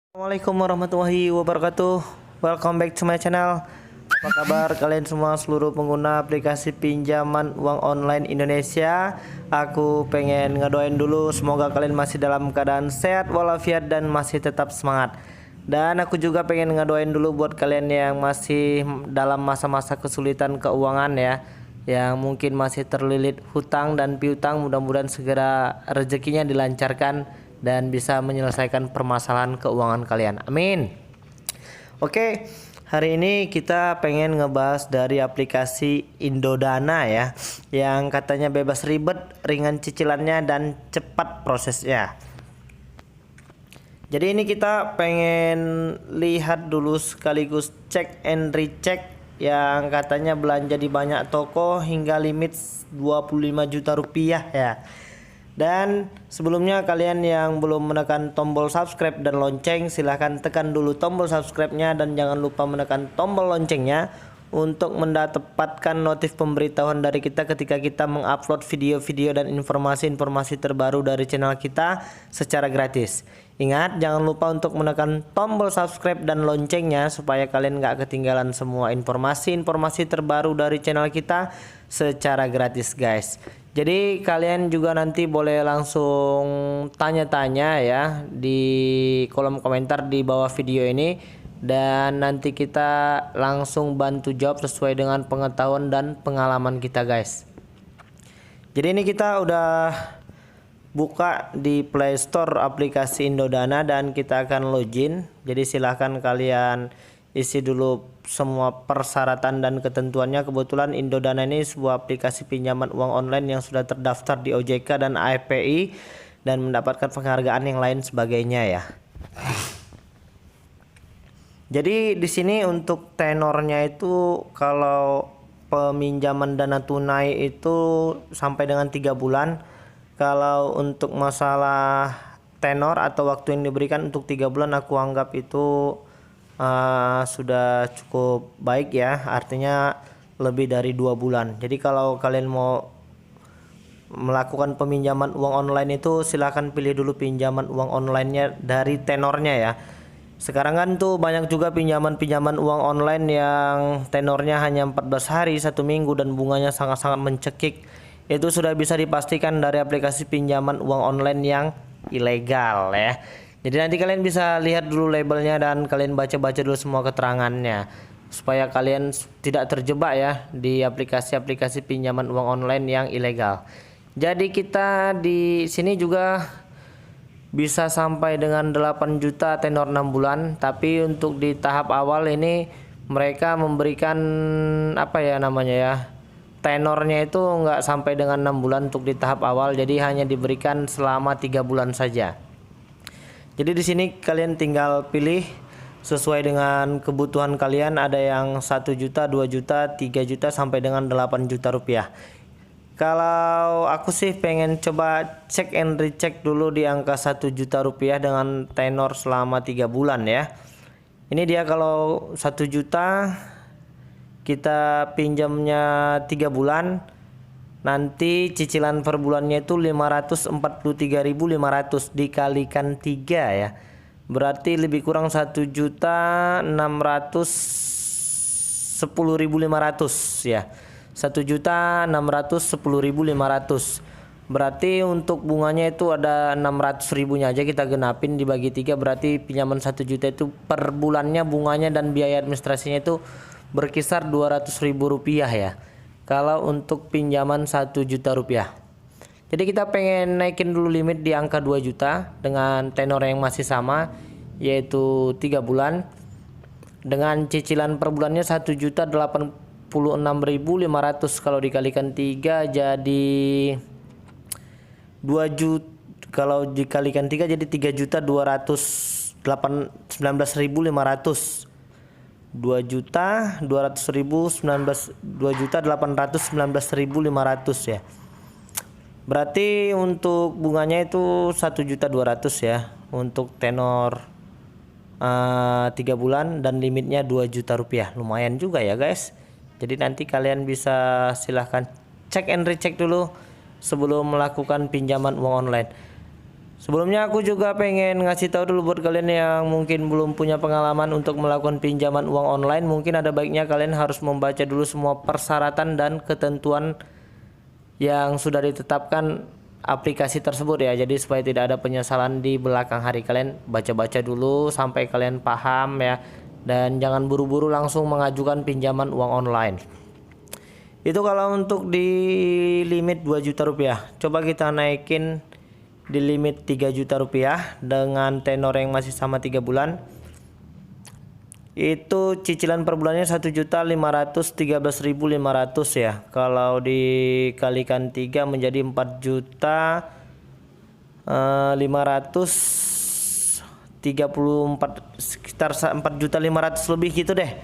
Assalamualaikum warahmatullahi wabarakatuh. Welcome back to my channel. Apa kabar kalian semua seluruh pengguna aplikasi pinjaman uang online Indonesia? Aku pengen ngedoain dulu semoga kalian masih dalam keadaan sehat walafiat dan masih tetap semangat. Dan aku juga pengen ngedoain dulu buat kalian yang masih dalam masa-masa kesulitan keuangan ya, yang mungkin masih terlilit hutang dan piutang. Mudah-mudahan segera rezekinya dilancarkan dan bisa menyelesaikan permasalahan keuangan kalian. Amin. Oke, hari ini kita pengen ngebahas dari aplikasi Indodana ya, yang katanya bebas ribet, ringan cicilannya dan cepat prosesnya. Jadi ini kita pengen lihat dulu sekaligus cek and recheck yang katanya belanja di banyak toko hingga limit 25 juta rupiah ya. Dan sebelumnya kalian yang belum menekan tombol subscribe dan lonceng, silahkan tekan dulu tombol subscribe-nya dan jangan lupa menekan tombol loncengnya untuk mendapatkan notif pemberitahuan dari kita ketika kita mengupload video-video dan informasi-informasi terbaru dari channel kita secara gratis. Ingat, jangan lupa untuk menekan tombol subscribe dan loncengnya supaya kalian gak ketinggalan semua informasi-informasi terbaru dari channel kita secara gratis guys. Jadi kalian juga nanti boleh langsung tanya-tanya ya di kolom komentar di bawah video ini, dan nanti kita langsung bantu jawab sesuai dengan pengetahuan dan pengalaman kita guys. Jadi ini kita udah buka di Play Store aplikasi Indodana dan kita akan login. Jadi silahkan kalian isi dulu semua persyaratan dan ketentuannya. Kebetulan Indodana ini sebuah aplikasi pinjaman uang online yang sudah terdaftar di OJK dan AFPI dan mendapatkan penghargaan yang lain sebagainya ya. Jadi di sini untuk tenornya itu kalau peminjaman dana tunai itu sampai dengan 3 bulan. Kalau untuk masalah tenor atau waktu yang diberikan untuk 3 bulan aku anggap itu sudah cukup baik ya, artinya lebih dari 2 bulan. Jadi kalau kalian mau melakukan peminjaman uang online itu silahkan pilih dulu pinjaman uang online-nya dari tenornya ya. Sekarang kan tuh banyak juga pinjaman uang online yang tenornya hanya 14 hari, 1 minggu dan bunganya sangat-sangat mencekik. Itu sudah bisa dipastikan dari aplikasi pinjaman uang online yang ilegal ya. Jadi nanti kalian bisa lihat dulu labelnya dan kalian baca-baca dulu semua keterangannya supaya kalian tidak terjebak ya di aplikasi-aplikasi pinjaman uang online yang ilegal. Jadi kita di sini juga bisa sampai dengan 8 juta tenor 6 bulan, tapi untuk di tahap awal ini mereka memberikan apa ya namanya ya, tenornya itu nggak sampai dengan 6 bulan untuk di tahap awal, jadi hanya diberikan selama 3 bulan saja. Jadi di sini kalian tinggal pilih sesuai dengan kebutuhan kalian, ada yang 1 juta, 2 juta, 3 juta sampai dengan 8 juta rupiah. Kalau aku sih pengen coba cek and recheck dulu di angka 1 juta rupiah dengan tenor selama 3 bulan ya. Ini dia kalau 1 juta kita pinjamnya 3 bulan, nanti cicilan per bulannya itu 543.500 dikalikan 3 ya. Berarti lebih kurang 1.610.500 ya. 1.610.500. Berarti untuk bunganya itu ada 600.000-nya aja kita genapin dibagi 3, berarti pinjaman 1 juta itu per bulannya bunganya dan biaya administrasinya itu berkisar 200.000 rupiah ya. Kalau untuk pinjaman 1 juta rupiah. Jadi kita pengen naikin dulu limit di angka 2 juta dengan tenor yang masih sama, yaitu 3 bulan. Dengan cicilan per bulannya 1.086.500, kalau dikalikan 3 jadi 2 juta, kalau dikalikan 3 jadi 3.219.500. 2.819.500 ya. Berarti untuk bunganya itu 1.200.000 ya untuk tenor 3 bulan dan limitnya 2 juta rupiah. Lumayan juga ya guys. Jadi nanti kalian bisa silahkan cek and recheck dulu sebelum melakukan pinjaman uang online. Sebelumnya aku juga pengen ngasih tahu dulu buat kalian yang mungkin belum punya pengalaman untuk melakukan pinjaman uang online, mungkin ada baiknya kalian harus membaca dulu semua persyaratan dan ketentuan yang sudah ditetapkan aplikasi tersebut ya. Jadi supaya tidak ada penyesalan di belakang hari, kalian baca-baca dulu sampai kalian paham ya. Dan jangan buru-buru langsung mengajukan pinjaman uang online. Itu kalau untuk di limit 2 juta rupiah. Coba kita naikin di limit 3 juta rupiah dengan tenor yang masih sama 3 bulan. Itu cicilan per bulannya 1.513.500 ya. Kalau dikalikan 3 menjadi 4.534, sekitar 4.500.000 lebih gitu deh.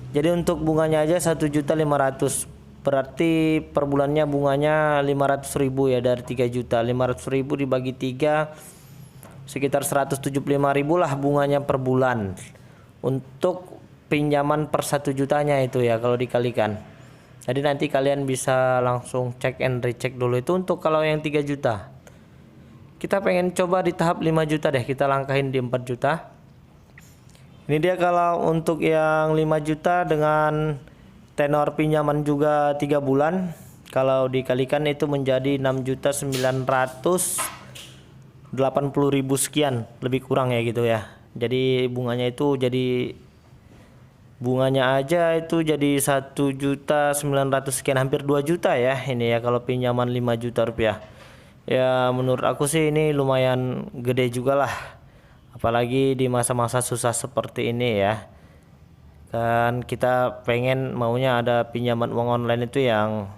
Jadi untuk bunganya aja 1.500.000. Berarti per bulannya bunganya 500.000 ya, dari 3 juta. 500.000 dibagi 3 sekitar 175.000 lah bunganya per bulan. Untuk pinjaman per 1 jutanya itu ya kalau dikalikan. Jadi nanti kalian bisa langsung cek and recheck dulu. Itu untuk kalau yang 3 juta. Kita pengen coba di tahap 5 juta deh, kita langkahin di 4 juta. Ini dia kalau untuk yang 5 juta dengan tenor pinjaman juga 3 bulan. Kalau dikalikan itu menjadi 6.980.000 sekian, lebih kurang ya gitu ya. Jadi bunganya itu jadi bunganya aja itu jadi 1.900.000 sekian, hampir 2 juta ya ini ya kalau pinjaman 5 juta rupiah. Ya menurut aku sih ini lumayan gede juga lah. Apalagi di masa-masa susah seperti ini ya. Kan kita pengen maunya ada pinjaman uang online itu yang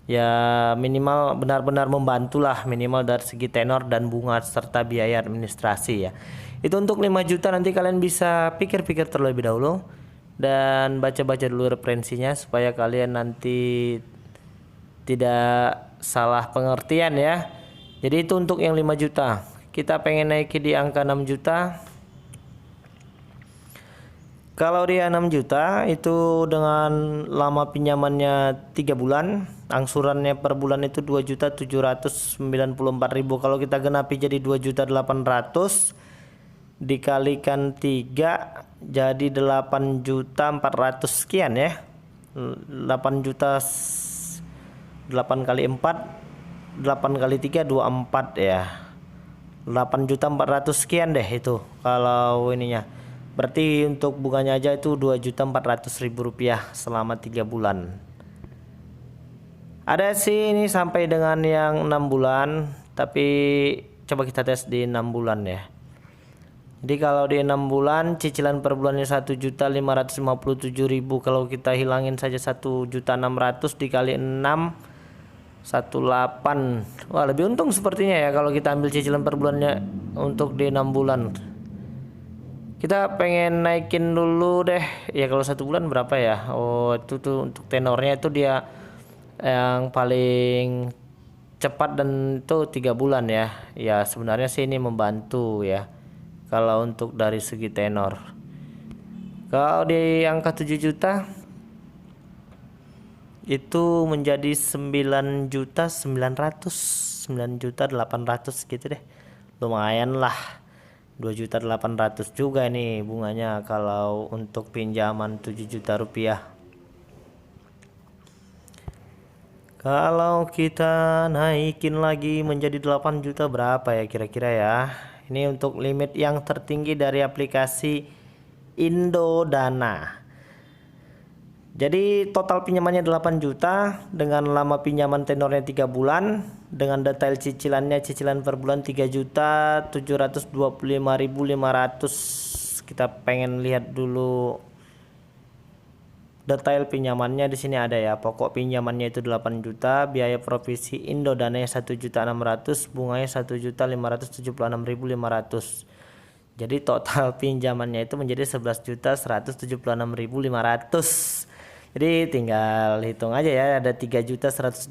ya minimal benar-benar membantu lah, minimal dari segi tenor dan bunga serta biaya administrasi ya. Itu untuk 5 juta, nanti kalian bisa pikir-pikir terlebih dahulu dan baca-baca dulu referensinya supaya kalian nanti tidak salah pengertian ya. Jadi itu untuk yang 5 juta. Kita pengen naikin di angka 6 juta. Kalau dia 6 juta itu dengan lama pinjamannya 3 bulan, angsurannya per bulan itu 2.794.000. Kalau kita genapi jadi 2.800.000 dikalikan 3 jadi 8.400.000 sekian ya. 8 juta 8 kali 4 8 kali 3 24 ya. 8.400.000 sekian deh itu kalau ininya. Berarti untuk bunganya aja itu 2.400.000 rupiah selama 3 bulan. Ada sih ini sampai dengan yang 6 bulan, tapi coba kita tes di 6 bulan ya. Jadi kalau di 6 bulan cicilan per bulannya 1.557.000. Kalau kita hilangin saja 1.600.000 dikali 6 18. Wah, lebih untung sepertinya ya kalau kita ambil cicilan per bulannya untuk di 6 bulan. Kita pengen naikin dulu deh ya, kalau 1 bulan berapa ya. Oh itu tuh untuk tenornya itu dia yang paling cepat dan itu 3 bulan ya. Ya sebenarnya sih ini membantu ya kalau untuk dari segi tenor. Kalau di angka 7 juta itu menjadi 9.900.000 gitu deh. Lumayan lah, 2.800.000 juga nih bunganya kalau untuk pinjaman 7 juta rupiah. Kalau kita naikin lagi menjadi 8 juta berapa ya kira-kira ya. Ini untuk limit yang tertinggi dari aplikasi Indodana. Jadi total pinjamannya 8 juta dengan lama pinjaman tenornya 3 bulan, dengan detail cicilannya cicilan per bulan 3.725.500. Kita pengen lihat dulu detail pinjamannya. Di sini ada ya, pokok pinjamannya itu 8 juta, biaya provisi Indodana 1.600.000, bunganya 1.576.500. Jadi total pinjamannya itu menjadi 11.176.500. Jadi tinggal hitung aja ya, ada 3.176.000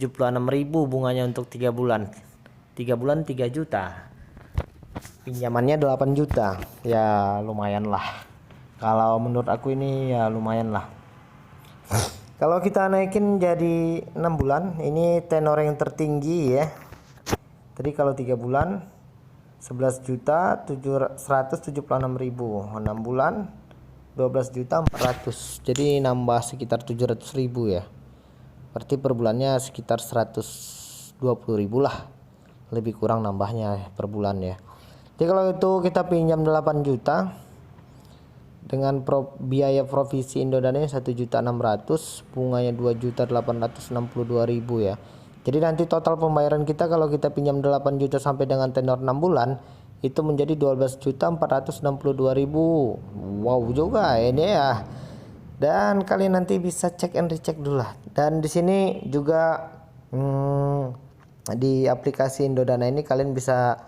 bunganya untuk 3 bulan. 3 bulan 3 juta. Pinjamannya 8 juta. Ya lumayan lah. Kalau menurut aku ini ya lumayan lah. Kalau kita naikin jadi 6 bulan, ini tenor yang tertinggi ya. Tadi kalau 3 bulan 11.176.000, 6 bulan 12.400.000, jadi nambah sekitar 700.000 ya. Berarti per bulannya sekitar 120.000 lah, lebih kurang nambahnya per bulan ya. Jadi kalau itu kita pinjam 8 juta dengan biaya provisi Indodana 1.600.000, bunganya 2.862.000 ya. Jadi nanti total pembayaran kita kalau kita pinjam 8 juta sampai dengan tenor 6 bulan itu menjadi 12.462.000. Wow juga ini ya. Dan kalian nanti bisa cek and recheck dulu lah. Dan di sini juga di aplikasi Indodana ini kalian bisa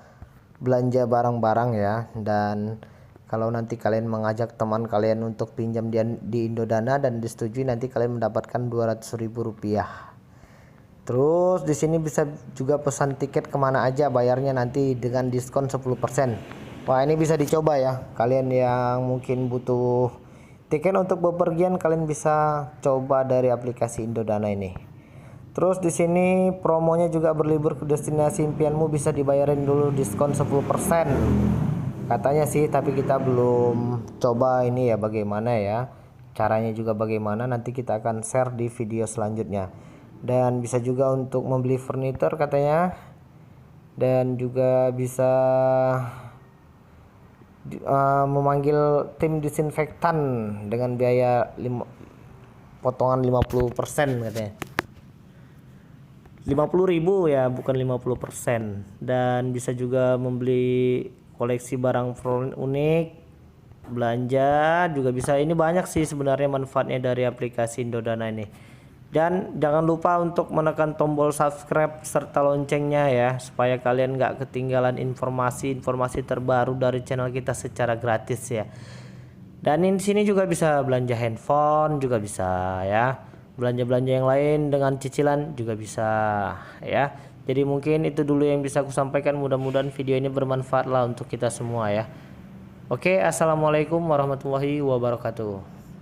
belanja barang-barang ya. Dan kalau nanti kalian mengajak teman kalian untuk pinjam di Indodana dan disetujui, nanti kalian mendapatkan 200.000 rupiah. Terus di sini bisa juga pesan tiket kemana aja, bayarnya nanti dengan diskon 10%. Wah ini bisa dicoba ya. Kalian yang mungkin butuh tiket untuk bepergian, kalian bisa coba dari aplikasi Indodana ini. Terus di sini promonya juga berlibur ke destinasi impianmu bisa dibayarin dulu diskon 10%. Katanya sih, tapi kita belum coba ini ya bagaimana ya. Caranya juga bagaimana nanti kita akan share di video selanjutnya. Dan bisa juga untuk membeli furniture katanya, dan juga bisa memanggil tim disinfektan dengan biaya potongan 50% katanya. 50.000 ya, bukan 50%. Dan bisa juga membeli koleksi barang unik, belanja juga bisa. Ini banyak sih sebenarnya manfaatnya dari aplikasi Indodana ini. Dan jangan lupa untuk menekan tombol subscribe serta loncengnya ya, supaya kalian nggak ketinggalan informasi-informasi terbaru dari channel kita secara gratis ya. Dan di sini juga bisa belanja handphone, juga bisa ya. Belanja-belanja yang lain dengan cicilan juga bisa ya. Jadi mungkin itu dulu yang bisa aku sampaikan. Mudah-mudahan video ini bermanfaat lah untuk kita semua ya. Oke, assalamualaikum warahmatullahi wabarakatuh.